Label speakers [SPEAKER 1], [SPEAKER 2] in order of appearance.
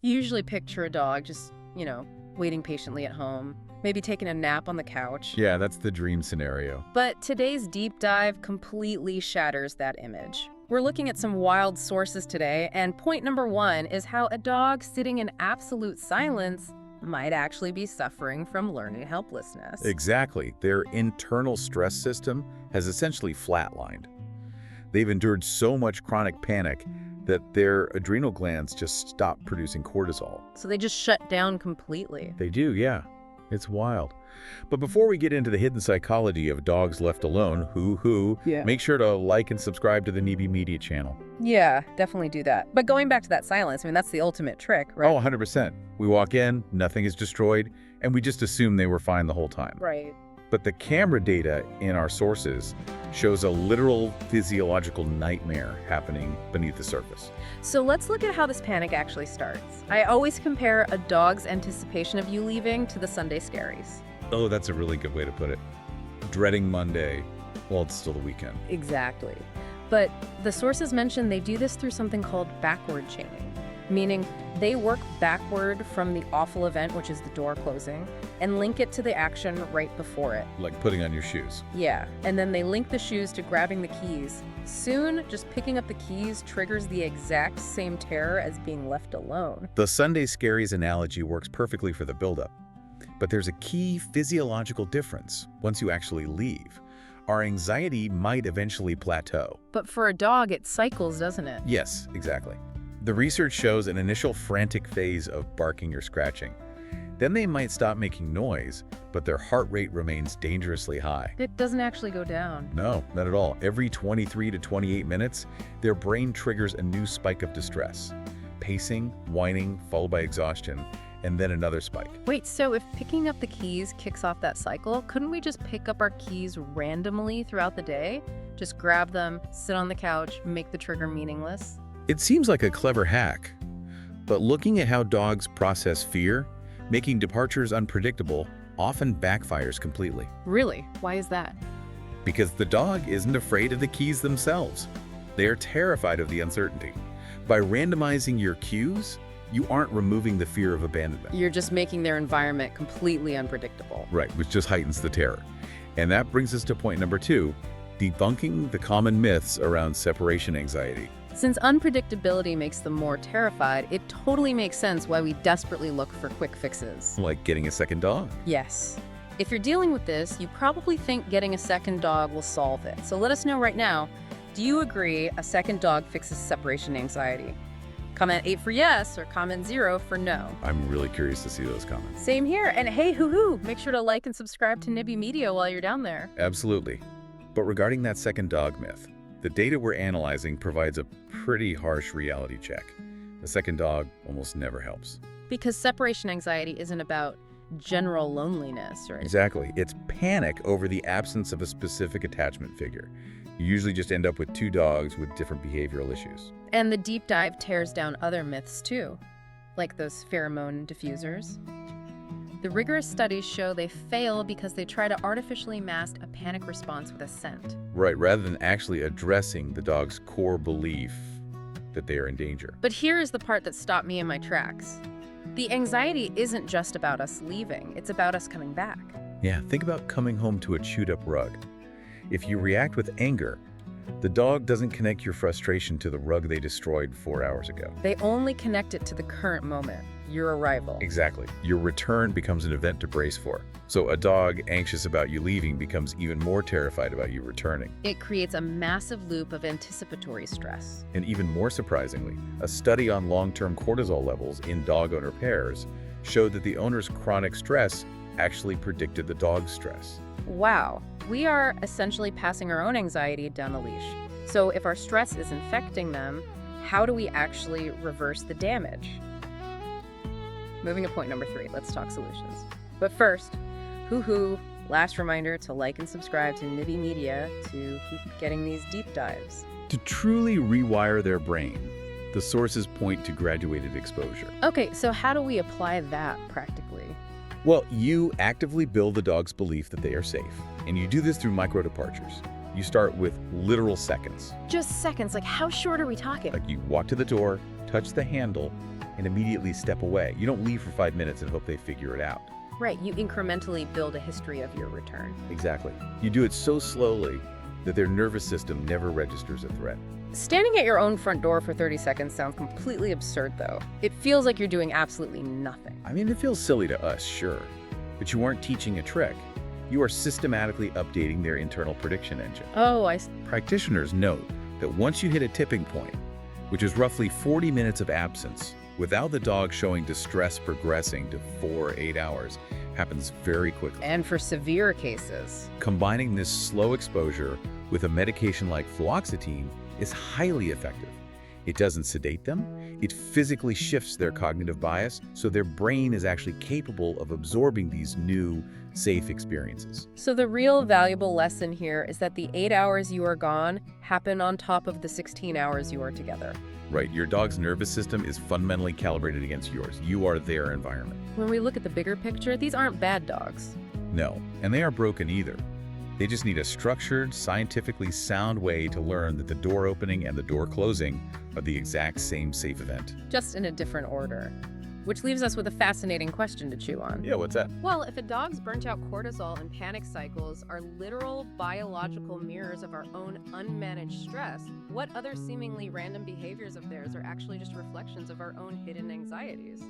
[SPEAKER 1] You usually picture a dog just, waiting patiently at home, maybe taking a nap on the couch.
[SPEAKER 2] Yeah, that's the dream scenario.
[SPEAKER 1] But today's deep dive completely shatters that image. We're looking at some wild sources today, and point number 1 is how a dog sitting in absolute silence might actually be suffering from learning helplessness.
[SPEAKER 2] Exactly. Their internal stress system has essentially flatlined. They've endured so much chronic panic that their adrenal glands just stop producing cortisol.
[SPEAKER 1] So they just shut down completely.
[SPEAKER 2] They do, yeah. It's wild. But before we get into the hidden psychology of dogs left alone, make sure to like and subscribe to the NiBi Media channel.
[SPEAKER 1] Yeah, definitely do that. But going back to that silence, that's the ultimate trick, right?
[SPEAKER 2] Oh, 100%. We walk in, nothing is destroyed, and we just assume they were fine the whole time.
[SPEAKER 1] Right.
[SPEAKER 2] But the camera data in our sources shows a literal physiological nightmare happening beneath the surface.
[SPEAKER 1] So let's look at how this panic actually starts. I always compare a dog's anticipation of you leaving to the Sunday scaries.
[SPEAKER 2] Oh, that's a really good way to put it. Dreading Monday while it's still the weekend.
[SPEAKER 1] Exactly. But the sources mention they do this through something called backward chaining, meaning they work backward from the awful event, which is the door closing, and link it to the action right before it.
[SPEAKER 2] Like putting on your shoes.
[SPEAKER 1] Yeah, and then they link the shoes to grabbing the keys. Soon, just picking up the keys triggers the exact same terror as being left alone.
[SPEAKER 2] The Sunday scaries analogy works perfectly for the buildup. But there's a key physiological difference once you actually leave. Our anxiety might eventually plateau.
[SPEAKER 1] But for a dog, it cycles, doesn't it?
[SPEAKER 2] Yes, exactly. The research shows an initial frantic phase of barking or scratching. Then they might stop making noise, but their heart rate remains dangerously high.
[SPEAKER 1] It doesn't actually go down.
[SPEAKER 2] No, not at all. Every 23 to 28 minutes, their brain triggers a new spike of distress. Pacing, whining, followed by exhaustion, and then another spike.
[SPEAKER 1] Wait, so if picking up the keys kicks off that cycle, couldn't we just pick up our keys randomly throughout the day? Just grab them, sit on the couch, make the trigger meaningless?
[SPEAKER 2] It seems like a clever hack, but looking at how dogs process fear, making departures unpredictable often backfires completely.
[SPEAKER 1] Really? Why is that?
[SPEAKER 2] Because the dog isn't afraid of the keys themselves. They are terrified of the uncertainty. By randomizing your cues, you aren't removing the fear of abandonment.
[SPEAKER 1] You're just making their environment completely unpredictable.
[SPEAKER 2] Right, which just heightens the terror. And that brings us to point number 2, debunking the common myths around separation anxiety.
[SPEAKER 1] Since unpredictability makes them more terrified, it totally makes sense why we desperately look for quick fixes.
[SPEAKER 2] Like getting a second dog.
[SPEAKER 1] Yes. If you're dealing with this, you probably think getting a second dog will solve it. So let us know right now, do you agree a second dog fixes separation anxiety? Comment 8 for yes or comment 0 for no.
[SPEAKER 2] I'm really curious to see those comments.
[SPEAKER 1] Same here. And hey, make sure to like and subscribe to NiBi Media while you're down there.
[SPEAKER 2] Absolutely. But regarding that second dog myth, the data we're analyzing provides a pretty harsh reality check. A second dog almost never helps.
[SPEAKER 1] Because separation anxiety isn't about general loneliness, right?
[SPEAKER 2] Exactly. It's panic over the absence of a specific attachment figure. You usually just end up with 2 dogs with different behavioral issues.
[SPEAKER 1] And the deep dive tears down other myths too, like those pheromone diffusers. The rigorous studies show they fail because they try to artificially mask a panic response with a scent.
[SPEAKER 2] Right, rather than actually addressing the dog's core belief that they are in danger.
[SPEAKER 1] But here is the part that stopped me in my tracks. The anxiety isn't just about us leaving, it's about us coming back.
[SPEAKER 2] Yeah, think about coming home to a chewed-up rug. If you react with anger, the dog doesn't connect your frustration to the rug they destroyed 4 hours ago.
[SPEAKER 1] They only connect it to the current moment, your arrival.
[SPEAKER 2] Exactly. Your return becomes an event to brace for. So a dog anxious about you leaving becomes even more terrified about you returning.
[SPEAKER 1] It creates a massive loop of anticipatory stress.
[SPEAKER 2] And even more surprisingly, a study on long-term cortisol levels in dog owner pairs showed that the owner's chronic stress actually predicted the dog's stress.
[SPEAKER 1] Wow. We are essentially passing our own anxiety down the leash. So if our stress is infecting them, how do we actually reverse the damage? Moving to point number 3, let's talk solutions. But first, last reminder to like and subscribe to NiBi Media to keep getting these deep dives.
[SPEAKER 2] To truly rewire their brain, the sources point to graduated exposure.
[SPEAKER 1] Okay, so how do we apply that practically?
[SPEAKER 2] Well, you actively build the dog's belief that they are safe, and you do this through micro departures. You start with literal seconds.
[SPEAKER 1] Just seconds, like how short are we talking?
[SPEAKER 2] Like you walk to the door, touch the handle, and immediately step away. You don't leave for 5 minutes and hope they figure it out.
[SPEAKER 1] Right, you incrementally build a history of your return.
[SPEAKER 2] Exactly. You do it so slowly that their nervous system never registers a threat.
[SPEAKER 1] Standing at your own front door for 30 seconds sounds completely absurd, though. It feels like you're doing absolutely nothing.
[SPEAKER 2] I mean, it feels silly to us, sure, but you aren't teaching a trick. You are systematically updating their internal prediction engine.
[SPEAKER 1] Oh,
[SPEAKER 2] Practitioners note that once you hit a tipping point, which is roughly 40 minutes of absence, without the dog showing distress progressing to 4 or 8 hours, happens very quickly.
[SPEAKER 1] And for severe cases.
[SPEAKER 2] Combining this slow exposure with a medication like fluoxetine is highly effective. It doesn't sedate them, it physically shifts their cognitive bias so their brain is actually capable of absorbing these new, safe experiences.
[SPEAKER 1] So the real valuable lesson here is that the 8 hours you are gone happen on top of the 16 hours you are together.
[SPEAKER 2] Right, your dog's nervous system is fundamentally calibrated against yours. You are their environment.
[SPEAKER 1] When we look at the bigger picture, these aren't bad dogs.
[SPEAKER 2] No, and they aren't broken either. They just need a structured, scientifically sound way to learn that the door opening and the door closing are the exact same safe event.
[SPEAKER 1] Just in a different order. Which leaves us with a fascinating question to chew on.
[SPEAKER 2] Yeah, what's that?
[SPEAKER 1] Well, if a dog's burnt-out cortisol and panic cycles are literal biological mirrors of our own unmanaged stress, what other seemingly random behaviors of theirs are actually just reflections of our own hidden anxieties?